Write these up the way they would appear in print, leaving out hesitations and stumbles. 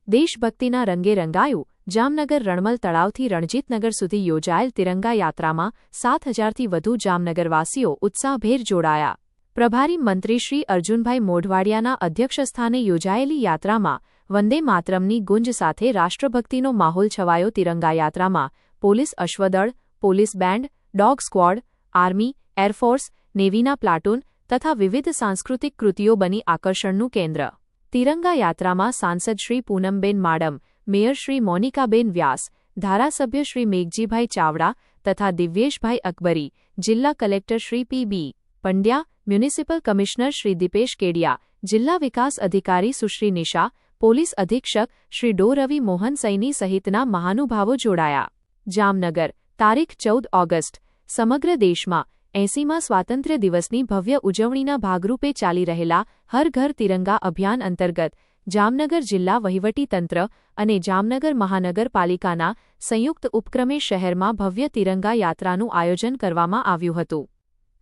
દેશભક્તિના રંગે રંગાયું જામનગર રણમલ તળાવથી રણજીતનગર સુધી યોજાયેલ તિરંગા યાત્રામાં 7,000થી વધુ જામનગરવાસીઓ ઉત્સાહભેર જોડાયા. પ્રભારી મંત્રી શ્રી અર્જુનભાઈ મોઢવાડિયાના અધ્યક્ષસ્થાને યોજાયેલી યાત્રામાં વંદે માતરમની ગુંજ સાથે રાષ્ટ્રભક્તિનો માહોલ છવાયો. તિરંગા યાત્રામાં પોલીસ અશ્વદળ, police band, dog squad, army, air force, નેવીના પ્લાટૂન તથા વિવિધ સાંસ્કૃતિક કૃતિઓ બની આકર્ષણનું કેન્દ્ર. તિરંગા યાત્રામાં સાંસદ શ્રી પૂનમબેન માડમ, મેયર શ્રી મોનિકાબેન વ્યાસ, ધારાસભ્ય શ્રી મેઘજીભાઈ ચાવડા તથા દિવ્યેશભાઈ અકબરી, જિલ્લા collector Shri P B. Pandya, municipal commissioner Shri Dipesh Kedia, જિલ્લા વિકાસ અધિકારી સુશ્રી નિશા, પોલીસ અધિક્ષક શ્રી ડો રવિ મોહન સૈની સહિતના મહાનુભાવો જોડાયા. જામનગર, તારીખ 14 ઓગસ્ટ. સમગ્ર દેશમાં 80મા સ્વાતંત્ર્ય દિવસની ભવ્ય ઉજવણીના ભાગરૂપે ચાલી રહેલા હર ઘર તિરંગા અભિયાન અંતર્ગત જામનગર જિલ્લા વહીવટીતંત્ર અને જામનગર મહાનગરપાલિકાના સંયુક્ત ઉપક્રમે શહેરમાં ભવ્ય તિરંગા યાત્રાનું આયોજન કરવામાં આવ્યું હતું.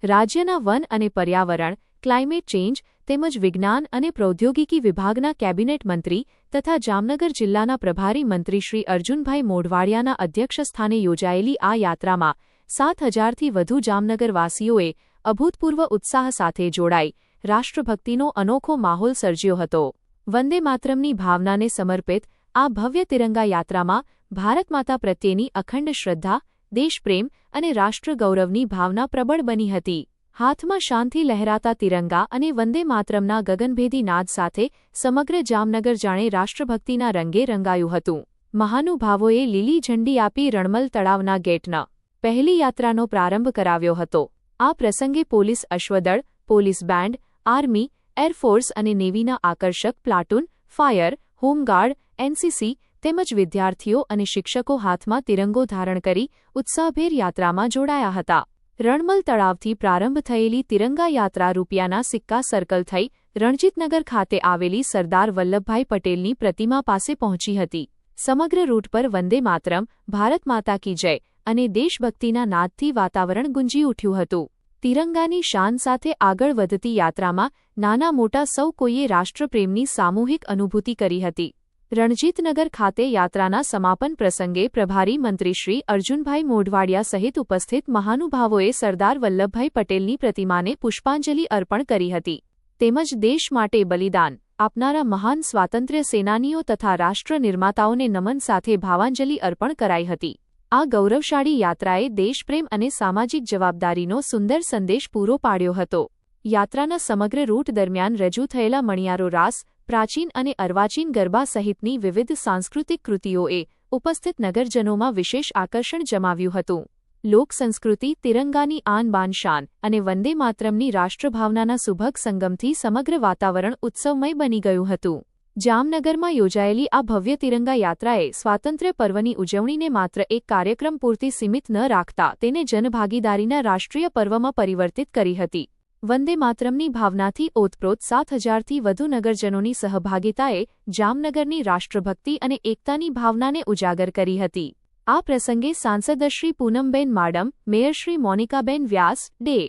રાજ્યના વન અને પર્યાવરણ, ક્લાઇમેટ ચેન્જ તેમજ વિજ્ઞાન અને પ્રૌદ્યોગિકી વિભાગના કેબિનેટ મંત્રી તથા જામનગર જિલ્લાના પ્રભારી મંત્રી શ્રી અર્જુનભાઈ મોઢવાડિયાના અધ્યક્ષસ્થાને યોજાયેલી આ યાત્રામાં 7,000થી વધુ જામનગરવાસીઓએ અભૂતપૂર્વ ઉત્સાહ સાથે જોડાઈ રાષ્ટ્રભક્તિનો અનોખો માહોલ સર્જ્યો હતો. વંદે માતરમની ભાવનાને સમર્પિત આ ભવ્ય તિરંગા યાત્રામાં ભારત માતા પ્રત્યેની અખંડ શ્રદ્ધા, દેશપ્રેમ અને રાષ્ટ્રગૌરવની ભાવના પ્રબળ બની હતી. હાથમાં શાનથી લહેરાતા તિરંગા અને વંદે માતરમના ગગનભેદી નાદ સાથે સમગ્ર જામનગર જાણે રાષ્ટ્રભક્તિના રંગે રંગાયું હતું. મહાનુભાવોએ લીલી ઝંડી આપી રણમલ તળાવના ગેટના પહેલી યાત્રાનો પ્રારંભ કરાવ્યો હતો. આ પ્રસંગે પોલીસ અશ્વદળ, પોલીસ બેન્ડ, આર્મી, એરફોર્સ અને નેવીના આકર્ષક પ્લાટૂન, ફાયર, હોમગાર્ડ, એનસીસી તેમજ વિદ્યાર્થીઓ અને શિક્ષકો હાથમાં તિરંગો ધારણ કરી ઉત્સાહભેર યાત્રામાં જોડાયા હતા. રણમલ તળાવથી પ્રારંભ થયેલી તિરંગા યાત્રા રૂપિયાના સિક્કા સર્કલ થઈ રણજીતનગર ખાતે આવેલી સરદાર વલ્લભભાઈ પટેલની પ્રતિમા પાસે પહોંચી હતી. સમગ્ર રૂટ પર વંદે માતરમ, ભારત માતા કી જય અને દેશભક્તિના નાદથી વાતાવરણ ગુંજી ઉઠ્યું હતું. તિરંગાની શાન સાથે આગળ વધતી યાત્રામાં નાના મોટા સૌ કોઈએ રાષ્ટ્રપ્રેમની સામૂહિક અનુભૂતિ કરી હતી. રણજીતનગર ખાતે યાત્રાના સમાપન પ્રસંગે પ્રભારી મંત્રી શ્રી અર્જુનભાઈ મોઢવાડિયા સહિત ઉપસ્થિત મહાનુભાવોએ સરદાર વલ્લભભાઈ પટેલની પ્રતિમાને પુષ્પાંજલિ અર્પણ કરી હતી. તેમજ દેશ માટે બલિદાન આપનારા મહાન સ્વાતંત્ર્ય સેનાનીઓ તથા રાષ્ટ્ર નિર્માતાઓને નમન સાથે ભાવાંજલિ અર્પણ કરાઈ હતી. આ ગૌરવશાળી યાત્રાએ દેશપ્રેમ અને સામાજિક જવાબદારીનો સુંદર સંદેશ પૂરો પાડ્યો હતો. યાત્રાના સમગ્ર રૂટ દરમિયાન રજૂ થયેલા મણિયારો રાસ, પ્રાચીન અને અર્વાચીન ગરબા સહિતની વિવિધ સાંસ્કૃતિક કૃતિઓએ ઉપસ્થિત નગરજનોમાં વિશેષ આકર્ષણ જમાવ્યું હતું. લોક સંસ્કૃતિ, તિરંગાની આન બાન શાન અને વંદે માતરમની રાષ્ટ્રભાવનાના સુભગ સંગમથી સમગ્ર વાતાવરણ ઉત્સવમય બની ગયું હતું. જામનગરમાં યોજાયેલી આ ભવ્ય તિરંગા યાત્રાએ સ્વાતંત્ર્ય પર્વની ઉજવણીને માત્ર એક કાર્યક્રમ પૂરતી સીમિત ન રાખતા તેને જનભાગીદારીના રાષ્ટ્રીય પર્વમાં પરિવર્તિત કરી હતી. વંદે માતરમની ભાવનાથી ઓતપ્રોત 7,000થી વધુ નગરજનોની સહભાગિતાએ જામનગરની રાષ્ટ્રભક્તિ અને એકતાની ભાવનાને ઉજાગર કરી હતી. આ પ્રસંગે સાંસદ શ્રી પૂનમબેન માડમ, મેયર શ્રી મોનિકાબેન વ્યાસ, ડે.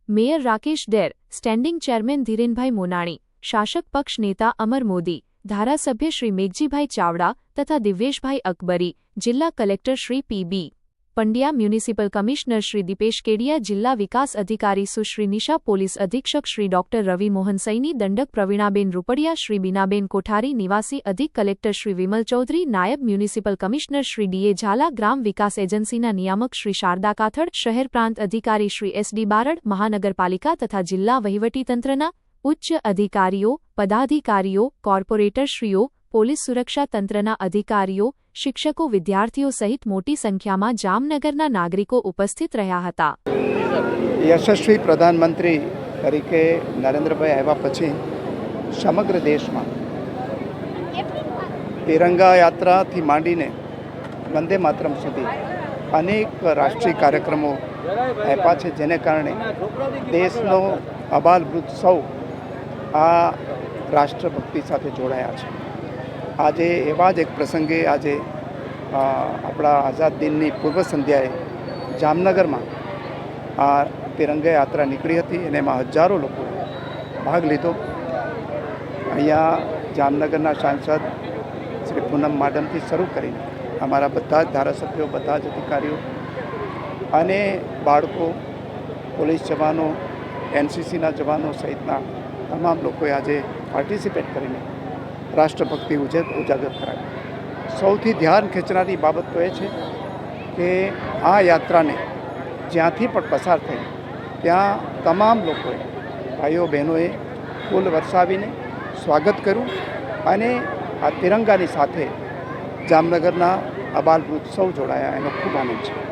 મેયર રાકેશ ડેર, સ્ટેન્ડિંગ ચેરમેન ધીરેનભાઈ મોનાણી, શાસક પક્ષ નેતા અમર મોદી, ધારાસભ્ય શ્રી મેઘજીભાઈ ચાવડા તથા દિવ્યેશભાઈ અકબરી, જિલ્લા collector Shri P B. Pandya, municipal commissioner Shri Dipesh Kedia, જિલ્લા વિકાસ અધિકારી સુશ્રી નિશા, પોલીસ અધિક્ષક શ્રી ડોક્ટર રવિ મોહન સૈની, દંડક પ્રવીણાબેન રૂપડિયા, શ્રી બીનાબેન કોઠારી, નિવાસી અધિક કલેક્ટર શ્રી વિમલ ચૌધરી, નાયબ મ્યુનિસિપલ કમિશનર શ્રી ડી.એ. ઝાલા, ગ્રામ વિકાસ એજન્સીના નિયામક શ્રી શારદા કાથડ, શહેર પ્રાંત અધિકારી શ્રી એસ.ડી. બારડ, મહાનગરપાલિકા તથા જિલ્લા વહીવટીતંત્રના ઉચ્ચ અધિકારીઓ, પદાધિકારીઓ, કોર્પોરેટરશ્રીઓ, પોલીસ સુરક્ષા તંત્રના અધિકારીઓ, શિક્ષકો, વિદ્યાર્થીઓ સહિત મોટી સંખ્યામાં જામનગરના નાગરિકો ઉપસ્થિત રહ્યા હતા. યશસ્વી પ્રધાનમંત્રી તરીકે નરેન્દ્રભાઈ આવ્યા પછી સમગ્ર દેશમાં તિરંગા યાત્રાથી માંડીને વંદે માતરમ સુધી અનેક રાષ્ટ્રીય કાર્યક્રમો આપ્યા છે, જેને કારણે દેશનો અબાલવૃદ્ધ સૌ આ રાષ્ટ્રભક્તિ સાથે જોડાયા છે. આજે એવા જ એક પ્રસંગે આજે આપણા આઝાદ દિનની પૂર્વ સંધ્યાએ જામનગરમાં આ તિરંગા યાત્રા નીકળી હતી અને એમાં હજારો લોકો ભાગ લીધો. અહીંયા જામનગરના સાંસદ શ્રી પૂનમ માડમથી શરૂ કરીને અમારા બધા જ ધારાસભ્યો, બધા જ અધિકારીઓ અને બાળકો, પોલીસ જવાનો, એનસીસીના જવાનો સહિતના તમામ લોકોએ આજે પાર્ટિસિપેટ કરીને રાષ્ટ્રભક્તિ ઉજાગર કરાવી. સૌથી ધ્યાન ખેંચનારી બાબત તો એ છે કે આ યાત્રાને જ્યાંથી પણ પસાર થઈ ત્યાં તમામ લોકોએ, ભાઈઓ બહેનોએ ફૂલ વરસાવીને સ્વાગત કર્યું અને આ તિરંગાની સાથે જામનગરના અબાલ વૃદ્ધ સૌ જોડાયા. એનો ખૂબ આનંદ છે.